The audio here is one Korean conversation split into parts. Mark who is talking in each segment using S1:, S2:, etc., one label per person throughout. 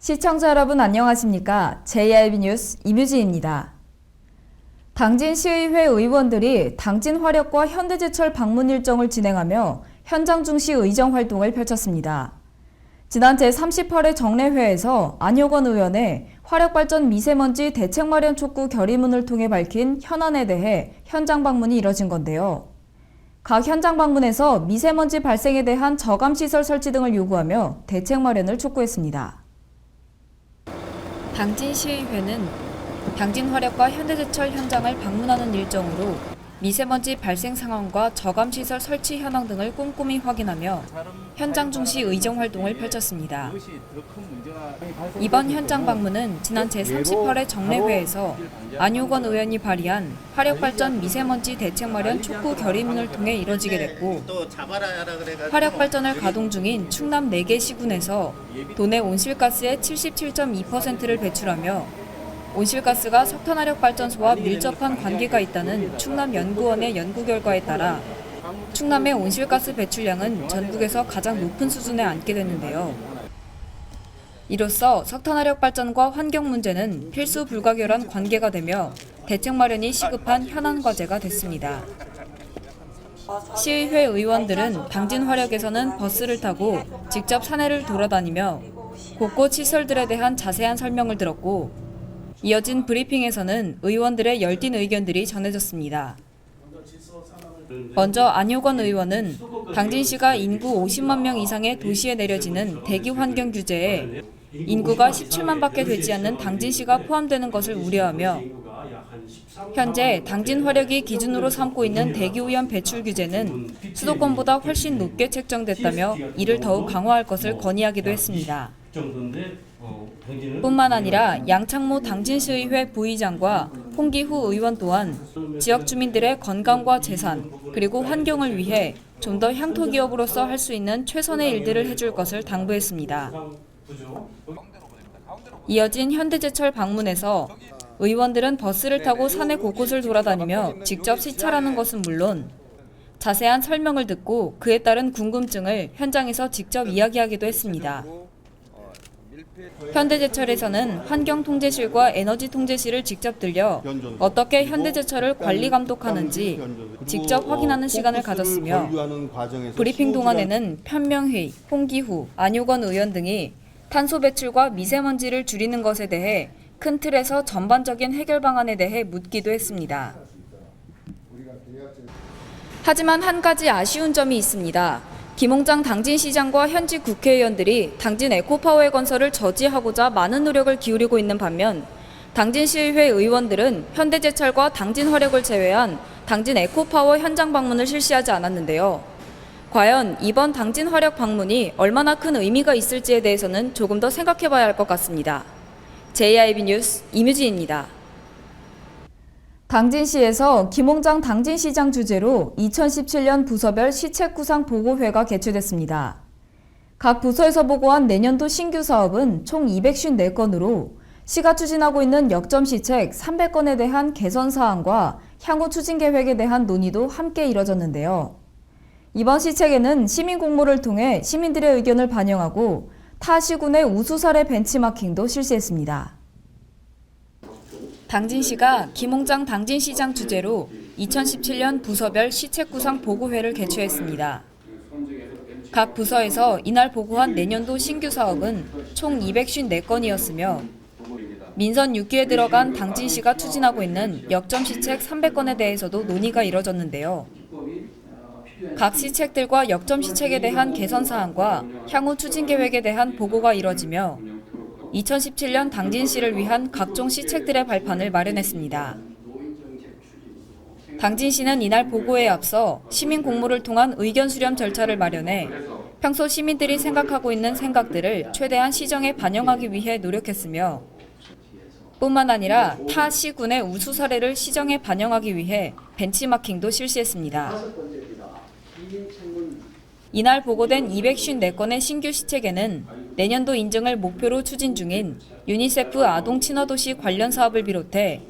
S1: 시청자 여러분 안녕하십니까? JIB 뉴스 임유진입니다. 당진시의회 의원들이 당진화력과 현대제철 방문 일정을 진행하며 현장 중시 의정 활동을 펼쳤습니다. 지난 제38회 정례회에서 안효건 의원의 화력발전 미세먼지 대책 마련 촉구 결의문을 통해 밝힌 현안에 대해 현장 방문이 이뤄진 건데요. 각 현장 방문에서 미세먼지 발생에 대한 저감시설 설치 등을 요구하며 대책 마련을 촉구했습니다. 당진시의회는 당진화력과 현대제철 현장을 방문하는 일정으로 미세먼지 발생 상황과 저감시설 설치 현황 등을 꼼꼼히 확인하며 현장 중시 의정 활동을 펼쳤습니다. 이번 현장 방문은 지난 제38회 정례회에서 안효건 의원이 발의한 화력발전 미세먼지 대책 마련 촉구 결의문을 통해 이뤄지게 됐고, 화력발전을 가동 중인 충남 4개 시군에서 도내 온실가스의 77.2%를 배출하며 온실가스가 석탄화력발전소와 밀접한 관계가 있다는 충남연구원의 연구 결과에 따라 충남의 온실가스 배출량은 전국에서 가장 높은 수준에 앉게 됐는데요. 이로써 석탄화력발전과 환경 문제는 필수 불가결한 관계가 되며 대책 마련이 시급한 현안 과제가 됐습니다. 시의회 의원들은 당진화력에서는 버스를 타고 직접 사내를 돌아다니며 곳곳 시설들에 대한 자세한 설명을 들었고, 이어진 브리핑에서는 의원들의 열띤 의견들이 전해졌습니다. 먼저 안효건 의원은 당진시가 인구 50만 명 이상의 도시에 내려지는 대기 환경 규제에 인구가 17만밖에 되지 않는 당진시가 포함되는 것을 우려하며, 현재 당진화력이 기준으로 삼고 있는 대기오염 배출 규제는 수도권보다 훨씬 높게 책정됐다며 이를 더욱 강화할 것을 건의하기도 했습니다. 뿐만 아니라 양창모 당진시의회 부의장과 홍기후 의원 또한 지역 주민들의 건강과 재산 그리고 환경을 위해 좀 더 향토 기업으로서 할 수 있는 최선의 일들을 해줄 것을 당부했습니다. 이어진 현대제철 방문에서 의원들은 버스를 타고 사내 곳곳을 돌아다니며 직접 시찰하는 것은 물론 자세한 설명을 듣고 그에 따른 궁금증을 현장에서 직접 이야기하기도 했습니다. 현대제철에서는 환경통제실과 에너지통제실을 직접 들려 어떻게 현대제철을 관리 감독하는지 직접 확인하는 시간을 가졌으며, 브리핑 동안에는 편명희, 홍기후, 안효건 의원 등이 탄소 배출과 미세먼지를 줄이는 것에 대해 큰 틀에서 전반적인 해결 방안에 대해 묻기도 했습니다. 하지만 한 가지 아쉬운 점이 있습니다. 김홍장 당진시장과 현직 국회의원들이 당진 에코파워의 건설을 저지하고자 많은 노력을 기울이고 있는 반면, 당진시의회 의원들은 현대제철과 당진화력을 제외한 당진 에코파워 현장 방문을 실시하지 않았는데요. 과연 이번 당진화력 방문이 얼마나 큰 의미가 있을지에 대해서는 조금 더 생각해봐야 할 것 같습니다. JIB 뉴스 임유진입니다. 당진시에서 김홍장 당진시장 주재로 2017년 부서별 시책구상 보고회가 개최됐습니다. 각 부서에서 보고한 내년도 신규 사업은 총 254건으로 시가 추진하고 있는 역점 시책 300건에 대한 개선 사항과 향후 추진 계획에 대한 논의도 함께 이뤄졌는데요. 이번 시책에는 시민 공모를 통해 시민들의 의견을 반영하고 타 시군의 우수 사례 벤치마킹도 실시했습니다. 당진시가 김홍장 당진시장 주재로 2017년 부서별 시책구상 보고회를 개최했습니다. 각 부서에서 이날 보고한 내년도 신규 사업은 총 254건이었으며 민선 6기에 들어간 당진시가 추진하고 있는 역점 시책 300건에 대해서도 논의가 이뤄졌는데요. 각 시책들과 역점 시책에 대한 개선 사항과 향후 추진 계획에 대한 보고가 이뤄지며 2017년 당진시를 위한 각종 시책들의 발판을 마련했습니다. 당진시는 이날 보고에 앞서 시민 공모를 통한 의견 수렴 절차를 마련해 평소 시민들이 생각하고 있는 생각들을 최대한 시정에 반영하기 위해 노력했으며, 뿐만 아니라 타 시군의 우수 사례를 시정에 반영하기 위해 벤치마킹도 실시했습니다. 이날 보고된 254건의 신규 시책에는 내년도 인증을 목표로 추진 중인 유니세프 아동 친화도시 관련 사업을 비롯해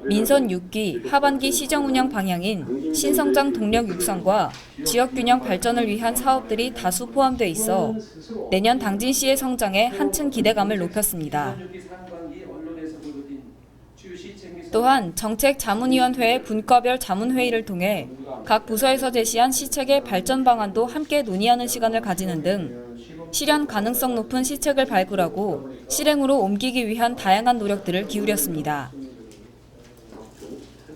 S1: 민선 6기 하반기 시정 운영 방향인 신성장 동력 육성과 지역균형 발전을 위한 사업들이 다수 포함돼 있어 내년 당진시의 성장에 한층 기대감을 높였습니다. 또한 정책자문위원회의 분과별 자문회의를 통해 각 부서에서 제시한 시책의 발전 방안도 함께 논의하는 시간을 가지는 등 실현 가능성 높은 시책을 발굴하고 실행으로 옮기기 위한 다양한 노력들을 기울였습니다.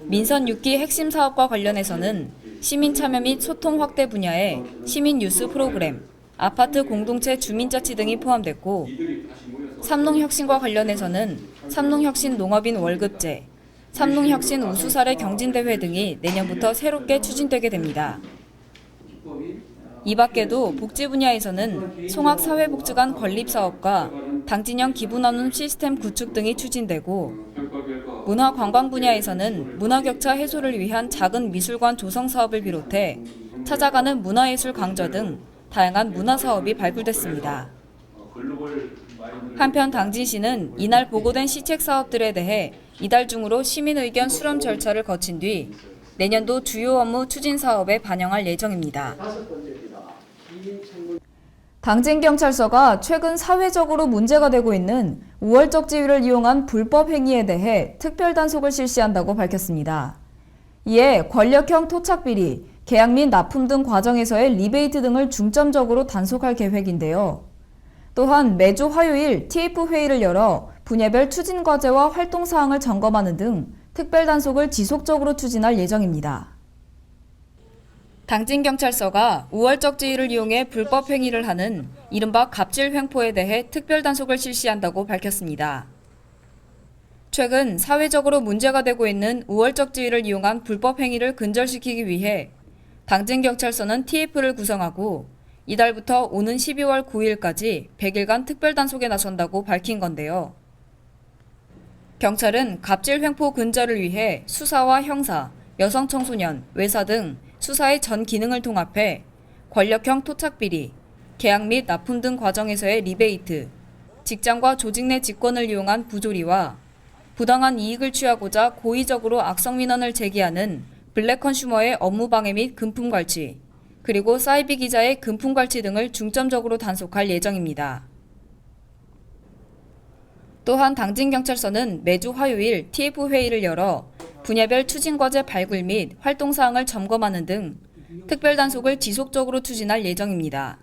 S1: 민선 6기 핵심 사업과 관련해서는 시민 참여 및 소통 확대 분야에 시민 뉴스 프로그램, 아파트 공동체 주민자치 등이 포함됐고, 삼농혁신과 관련해서는 삼농혁신 농업인 월급제, 삼농혁신 우수사례 경진대회 등이 내년부터 새롭게 추진되게 됩니다. 이 밖에도 복지 분야에서는 송악사회복지관 건립사업과 당진형 기부나눔 시스템 구축 등이 추진되고, 문화관광 분야에서는 문화격차 해소를 위한 작은 미술관 조성 사업을 비롯해 찾아가는 문화예술 강좌 등 다양한 문화사업이 발굴됐습니다. 한편 당진시는 이날 보고된 시책 사업들에 대해 이달 중으로 시민 의견 수렴 절차를 거친 뒤 내년도 주요 업무 추진 사업에 반영할 예정입니다. 당진경찰서가 최근 사회적으로 문제가 되고 있는 우월적 지위를 이용한 불법 행위에 대해 특별 단속을 실시한다고 밝혔습니다. 이에 권력형 토착비리, 계약 및 납품 등 과정에서의 리베이트 등을 중점적으로 단속할 계획인데요. 또한 매주 화요일 TF 회의를 열어 분야별 추진 과제와 활동 사항을 점검하는 등 특별 단속을 지속적으로 추진할 예정입니다. 당진경찰서가 우월적 지위를 이용해 불법 행위를 하는 이른바 갑질 횡포에 대해 특별 단속을 실시한다고 밝혔습니다. 최근 사회적으로 문제가 되고 있는 우월적 지위를 이용한 불법 행위를 근절시키기 위해 당진경찰서는 TF를 구성하고 이달부터 오는 12월 9일까지 100일간 특별 단속에 나선다고 밝힌 건데요. 경찰은 갑질 횡포 근절을 위해 수사와 형사, 여성 청소년, 외사 등 수사의 전 기능을 통합해 권력형 토착비리, 계약 및 납품 등 과정에서의 리베이트, 직장과 조직 내 직권을 이용한 부조리와 부당한 이익을 취하고자 고의적으로 악성민원을 제기하는 블랙 컨슈머의 업무 방해 및 금품 갈취, 그리고 사이비 기자의 금품 갈취 등을 중점적으로 단속할 예정입니다. 또한 당진경찰서는 매주 화요일 TF 회의를 열어 분야별 추진과제 발굴 및 활동사항을 점검하는 등 특별 단속을 지속적으로 추진할 예정입니다.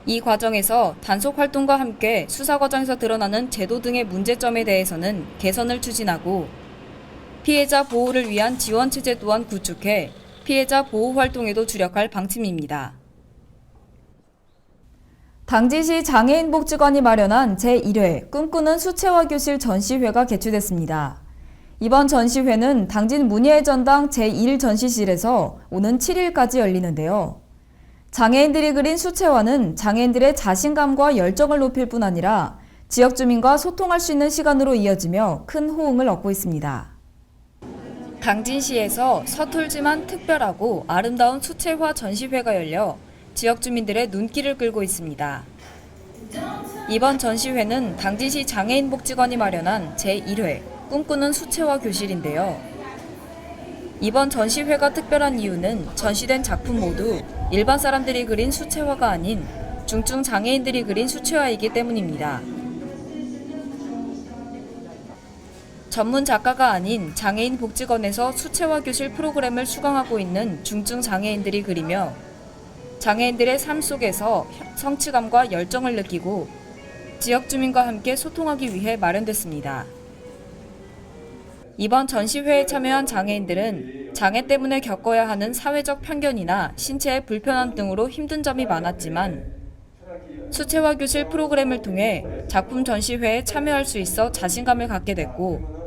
S1: 이 과정에서 단속 활동과 함께 수사 과정에서 드러나는 제도 등의 문제점에 대해서는 개선을 추진하고 피해자 보호를 위한 지원체제 또한 구축해 피해자 보호 활동에도 주력할 방침입니다. 당진시 장애인복지관이 마련한 제1회 꿈꾸는 수채화 교실 전시회가 개최됐습니다. 이번 전시회는 당진 문예의 전당 제1전시실에서 오는 7일까지 열리는데요. 장애인들이 그린 수채화는 장애인들의 자신감과 열정을 높일 뿐 아니라 지역 주민과 소통할 수 있는 시간으로 이어지며 큰 호응을 얻고 있습니다. 당진시에서 서툴지만 특별하고 아름다운 수채화 전시회가 열려 지역 주민들의 눈길을 끌고 있습니다. 이번 전시회는 당진시 장애인복지관이 마련한 제1회 꿈꾸는 수채화 교실인데요. 이번 전시회가 특별한 이유는 전시된 작품 모두 일반 사람들이 그린 수채화가 아닌 중증 장애인들이 그린 수채화이기 때문입니다. 전문 작가가 아닌 장애인 복지관에서 수채화 교실 프로그램을 수강하고 있는 중증 장애인들이 그리며 장애인들의 삶 속에서 성취감과 열정을 느끼고 지역 주민과 함께 소통하기 위해 마련됐습니다. 이번 전시회에 참여한 장애인들은 장애 때문에 겪어야 하는 사회적 편견이나 신체의 불편함 등으로 힘든 점이 많았지만 수채화 교실 프로그램을 통해 작품 전시회에 참여할 수 있어 자신감을 갖게 됐고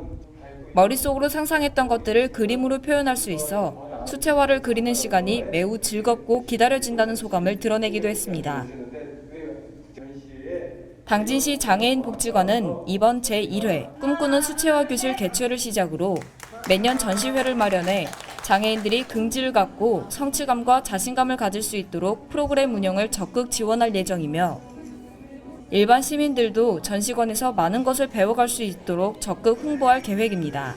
S1: 머릿속으로 상상했던 것들을 그림으로 표현할 수 있어 수채화를 그리는 시간이 매우 즐겁고 기다려진다는 소감을 드러내기도 했습니다. 당진시 장애인복지관은 이번 제1회 꿈꾸는 수채화 교실 개최를 시작으로 매년 전시회를 마련해 장애인들이 긍지를 갖고 성취감과 자신감을 가질 수 있도록 프로그램 운영을 적극 지원할 예정이며 일반 시민들도 전시관에서 많은 것을 배워갈 수 있도록 적극 홍보할 계획입니다.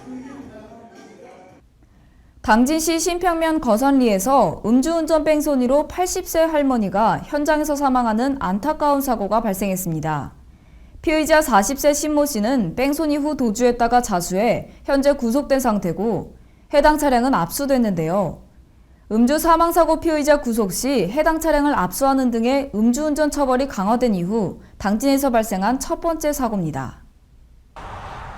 S1: 당진시 신평면 거선리에서 음주운전 뺑소니로 80세 할머니가 현장에서 사망하는 안타까운 사고가 발생했습니다. 피의자 40세 신모 씨는 뺑소니 후 도주했다가 자수해 현재 구속된 상태고 해당 차량은 압수됐는데요. 음주 사망사고 피의자 구속 시 해당 차량을 압수하는 등의 음주운전 처벌이 강화된 이후 당진에서 발생한 첫 번째 사고입니다.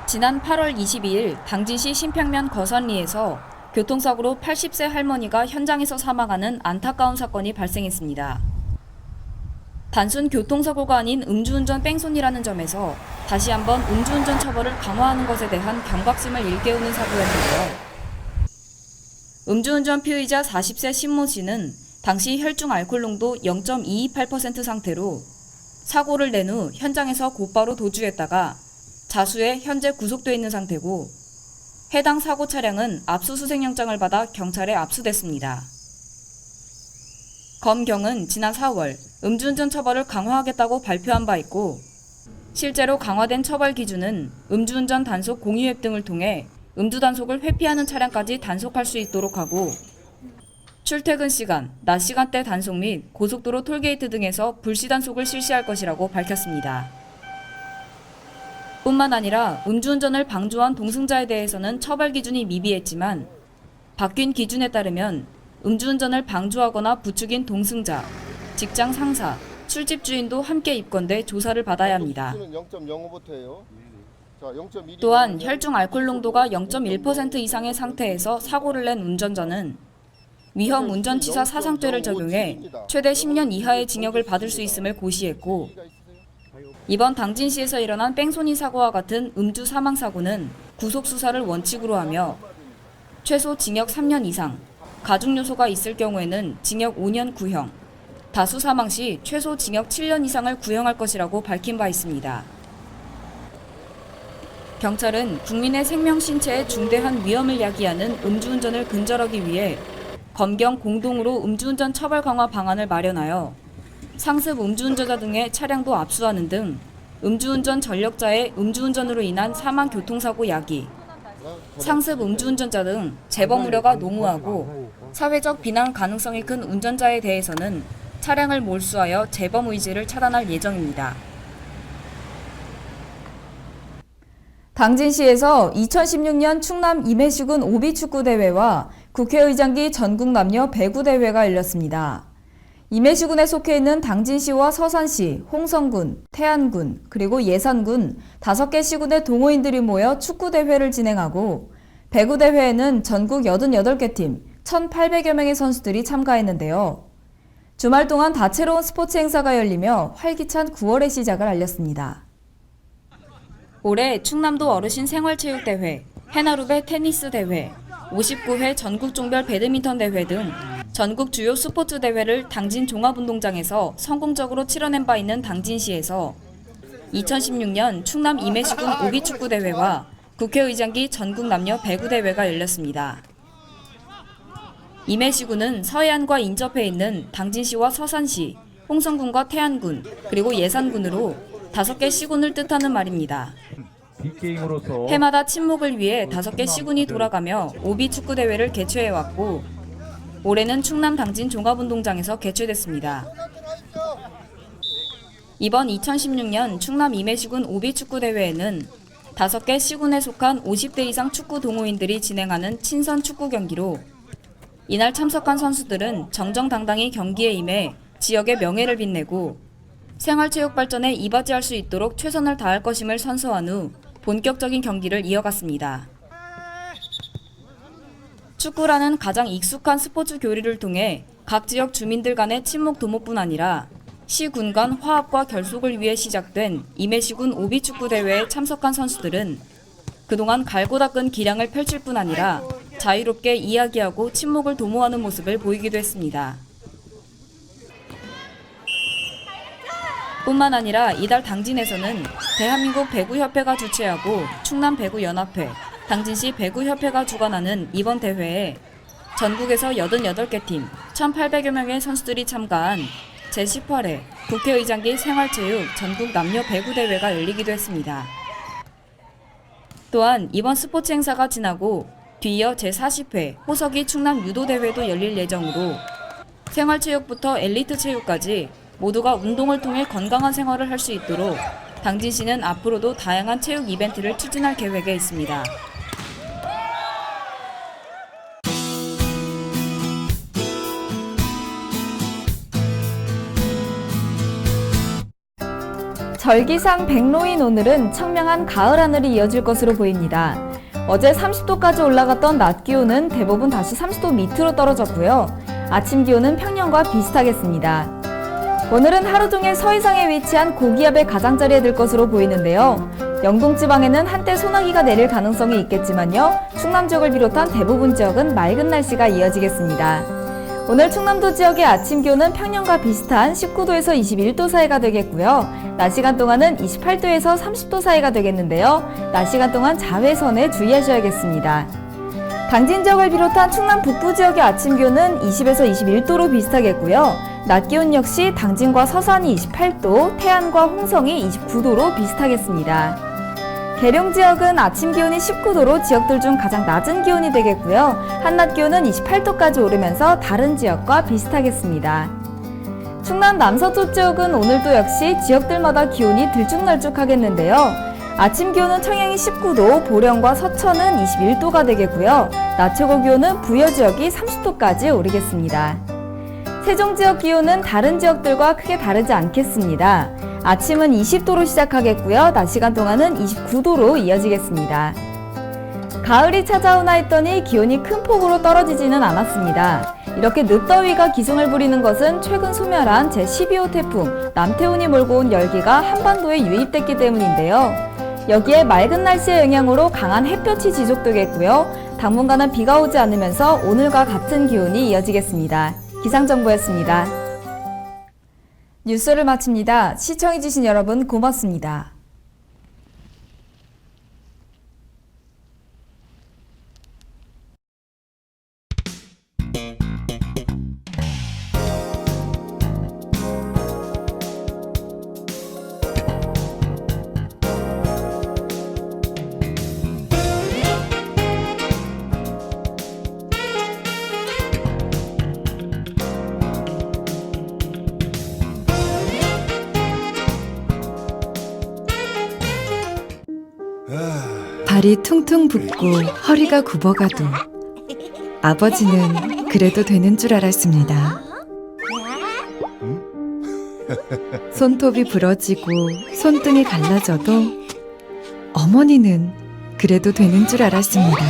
S1: 지난 8월 22일 당진시 신평면 거선리에서 교통사고로 80세 할머니가 현장에서 사망하는 안타까운 사건이 발생했습니다. 단순 교통사고가 아닌 음주운전 뺑소니라는 점에서 다시 한번 음주운전 처벌을 강화하는 것에 대한 경각심을 일깨우는 사고였는데요. 음주운전 피의자 40세 신모 씨는 당시 혈중 알코올 농도 0.228% 상태로 사고를 낸 후 현장에서 곧바로 도주했다가 자수해 현재 구속돼 있는 상태고 해당 사고 차량은 압수수색영장을 받아 경찰에 압수됐습니다. 검경은 지난 4월 음주운전 처벌을 강화하겠다고 발표한 바 있고 실제로 강화된 처벌 기준은 음주운전 단속 공유앱 등을 통해 음주 단속을 회피하는 차량까지 단속할 수 있도록 하고 출퇴근 시간, 낮 시간대 단속 및 고속도로 톨게이트 등에서 불시 단속을 실시할 것이라고 밝혔습니다. 뿐만 아니라 음주운전을 방조한 동승자에 대해서는 처벌 기준이 미비했지만 바뀐 기준에 따르면 음주운전을 방조하거나 부추긴 동승자, 직장 상사, 술집 주인도 함께 입건돼 조사를 받아야 합니다. 또한 혈중 알코올 농도가 0.1% 이상의 상태에서 사고를 낸 운전자는 위험 운전치사 사상죄를 적용해 최대 10년 이하의 징역을 받을 수 있음을 고시했고 이번 당진시에서 일어난 뺑소니 사고와 같은 음주 사망 사고는 구속 수사를 원칙으로 하며 최소 징역 3년 이상, 가중 요소가 있을 경우에는 징역 5년 구형, 다수 사망 시 최소 징역 7년 이상을 구형할 것이라고 밝힌 바 있습니다. 경찰은 국민의 생명 신체에 중대한 위험을 야기하는 음주운전을 근절하기 위해 검경 공동으로 음주운전 처벌 강화 방안을 마련하여 상습 음주운전자 등의 차량도 압수하는 등 음주운전 전력자의 음주운전으로 인한 사망 교통사고 야기, 상습 음주운전자 등 재범 우려가 농후하고 사회적 비난 가능성이 큰 운전자에 대해서는 차량을 몰수하여 재범 의지를 차단할 예정입니다. 당진시에서 2016년 충남 임해시군 오비축구대회와 국회의장기 전국 남녀 배구대회가 열렸습니다. 임해시군에 속해 있는 당진시와 서산시, 홍성군, 태안군, 그리고 예산군 5개 시군의 동호인들이 모여 축구대회를 진행하고 배구대회에는 전국 88개 팀 1,800여 명의 선수들이 참가했는데요. 주말 동안 다채로운 스포츠 행사가 열리며 활기찬 9월의 시작을 알렸습니다. 올해 충남도 어르신 생활체육대회, 해나루배 테니스대회, 59회 전국종별 배드민턴 대회 등 전국 주요 스포츠 대회를 당진 종합운동장에서 성공적으로 치러낸 바 있는 당진시에서 2016년 충남 임해시군 오비축구대회와 국회의장기 전국 남녀 배구대회가 열렸습니다. 임해시군은 서해안과 인접해 있는 당진시와 서산시, 홍성군과 태안군, 그리고 예산군으로 5개 시군을 뜻하는 말입니다. 해마다 친목을 위해 5개 시군이 돌아가며 오비축구대회를 개최해왔고 올해는 충남 당진 종합운동장에서 개최됐습니다. 이번 2016년 충남 임해시군 오비축구대회에는 5개 시군에 속한 50대 이상 축구 동호인들이 진행하는 친선 축구 경기로 이날 참석한 선수들은 정정당당히 경기에 임해 지역의 명예를 빛내고 생활체육 발전에 이바지할 수 있도록 최선을 다할 것임을 선서한 후 본격적인 경기를 이어갔습니다. 축구라는 가장 익숙한 스포츠 교류를 통해 각 지역 주민들 간의 친목 도모뿐 아니라 시군 간 화합과 결속을 위해 시작된 임해시군 오비축구대회에 참석한 선수들은 그동안 갈고 닦은 기량을 펼칠 뿐 아니라 자유롭게 이야기하고 친목을 도모하는 모습을 보이기도 했습니다. 뿐만 아니라 이달 당진에서는 대한민국 배구협회가 주최하고 충남배구연합회, 당진시 배구협회가 주관하는 이번 대회에 전국에서 88개 팀 1,800여 명의 선수들이 참가한 제18회 국회의장기 생활체육 전국 남녀 배구 대회가 열리기도 했습니다. 또한 이번 스포츠 행사가 지나고 뒤이어 제40회 호석이 충남 유도대회도 열릴 예정으로 생활체육부터 엘리트 체육까지 모두가 운동을 통해 건강한 생활을 할 수 있도록 당진시는 앞으로도 다양한 체육 이벤트를 추진할 계획에 있습니다.
S2: 절기상 백로인 오늘은 청명한 가을 하늘이 이어질 것으로 보입니다. 어제 30도까지 올라갔던 낮 기온은 대부분 다시 30도 밑으로 떨어졌고요. 아침 기온은 평년과 비슷하겠습니다. 오늘은 하루 종일 서해상에 위치한 고기압의 가장자리에 들 것으로 보이는데요. 영동 지방에는 한때 소나기가 내릴 가능성이 있겠지만요. 충남 지역을 비롯한 대부분 지역은 맑은 날씨가 이어지겠습니다. 오늘 충남도 지역의 아침 기온은 평년과 비슷한 19도에서 21도 사이가 되겠고요. 낮 시간 동안은 28도에서 30도 사이가 되겠는데요. 낮 시간 동안 자외선에 주의하셔야겠습니다. 당진 지역을 비롯한 충남 북부 지역의 아침 기온은 20에서 21도로 비슷하겠고요. 낮 기온 역시 당진과 서산이 28도, 태안과 홍성이 29도로 비슷하겠습니다. 계룡 지역은 아침 기온이 19도로 지역들 중 가장 낮은 기온이 되겠고요. 한낮 기온은 28도까지 오르면서 다른 지역과 비슷하겠습니다. 충남 남서쪽 지역은 오늘도 역시 지역들마다 기온이 들쭉날쭉하겠는데요. 아침 기온은 청양이 19도, 보령과 서천은 21도가 되겠고요. 낮 최고 기온은 부여 지역이 30도까지 오르겠습니다. 세종 지역 기온은 다른 지역들과 크게 다르지 않겠습니다. 아침은 20도로 시작하겠고요. 낮 시간 동안은 29도로 이어지겠습니다. 가을이 찾아오나 했더니 기온이 큰 폭으로 떨어지지는 않았습니다. 이렇게 늦더위가 기승을 부리는 것은 최근 소멸한 제12호 태풍 남태운이 몰고 온 열기가 한반도에 유입됐기 때문인데요. 여기에 맑은 날씨의 영향으로 강한 햇볕이 지속되겠고요. 당분간은 비가 오지 않으면서 오늘과 같은 기온이 이어지겠습니다. 기상정보였습니다. 뉴스를 마칩니다. 시청해주신 여러분 고맙습니다.
S3: 발이 퉁퉁 붓고 허리가 굽어가도 아버지는 그래도 되는 줄 알았습니다. 손톱이 부러지고 손등이 갈라져도 어머니는 그래도 되는 줄 알았습니다.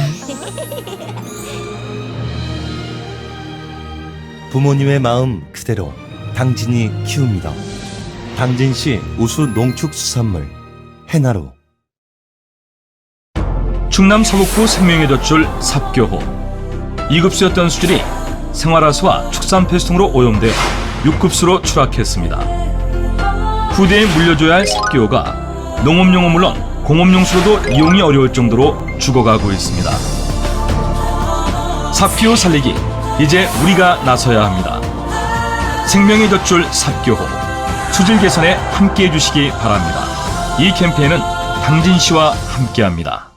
S4: 부모님의 마음 그대로 당진이 키웁니다. 당진시 우수 농축수산물 해나루.
S5: 충남 서북부 생명의 젖줄 삽교호 2급수였던 수질이 생활하수와 축산폐수통으로 오염돼 6급수로 추락했습니다. 후대에 물려줘야 할 삽교호가 농업용은 물론 공업용수로도 이용이 어려울 정도로 죽어가고 있습니다. 삽교호 살리기 이제 우리가 나서야 합니다. 생명의 젖줄 삽교호 수질 개선에 함께해 주시기 바랍니다. 이 캠페인은 당진시와 함께합니다.